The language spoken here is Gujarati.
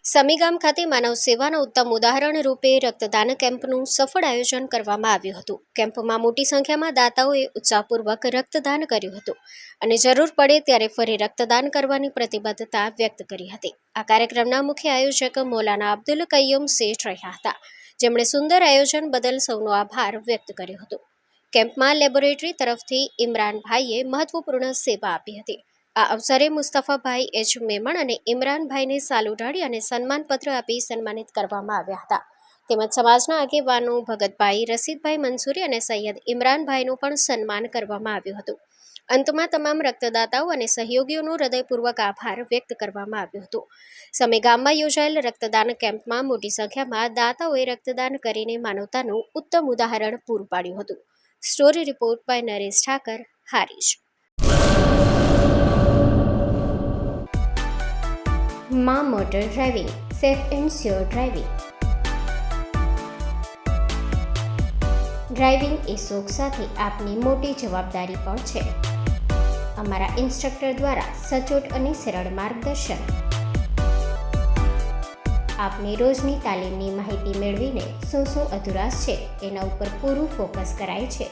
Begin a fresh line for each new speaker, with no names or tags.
સમીગામ ખાતે માનવ સેવાના ઉત્તમ ઉદાહરણ રૂપે રક્તદાન કેમ્પનું સફળ આયોજન કરવામાં આવ્યું હતું. કેમ્પમાં મોટી સંખ્યામાં દાતાઓએ ઉત્સાહપૂર્વક રક્તદાન કર્યું હતું અને જરૂર પડે ત્યારે ફરી રક્તદાન કરવાની પ્રતિબદ્ધતા વ્યક્ત કરી હતી. આ કાર્યક્રમના મુખ્ય આયોજક મૌલાના અબ્દુલ કય્યુમ શેઠ રહ્યા હતા, જેમણે સુંદર આયોજન બદલ સૌનો આભાર વ્યક્ત કર્યો હતો. કેમ્પમાં લેબોરેટરી તરફથી ઇમરાનભાઈએ મહત્વપૂર્ણ સેવા આપી હતી. આ અવસરે મુસ્તફાભાઈ એચ મેમણ અને ઇમરાનભાઈને સાલ ઉઢાડી અને સન્માનપત્ર આપી સન્માનિત કરવામાં આવ્યા હતા. તેમજ સમાજના આગેવાનો ભગતભાઈ, રસીદભાઈ મંસૂરી અને સૈયદ ઇમરાનભાઈનું પણ સન્માન કરવામાં આવ્યું હતું. અંતમાં તમામ રક્તદાતાઓ અને સહયોગીઓનો હૃદયપૂર્વક આભાર વ્યક્ત કરવામાં આવ્યો હતો. સમીગામમાં યોજાયેલ રક્તદાન કેમ્પમાં મોટી સંખ્યામાં દાતાઓએ રક્તદાન કરીને માનવતાનું ઉત્તમ ઉદાહરણ પૂરું પાડ્યું હતું. Story report by Naresh Thakar, Harij. માં motor driving, safe and sure driving. ડ્રાઇવિંગ એ શોખ સાથે આપની મોટી જવાબદારી પણ છે. અમારા ઇન્સ્ટ્રક્ટર દ્વારા સચોટ અને સરળ માર્ગદર્શન. આપની રોજની તાલીમની માહિતી મેળવીને શું અધુરાશ છે એના ઉપર પૂરું ફોકસ કરાય છે.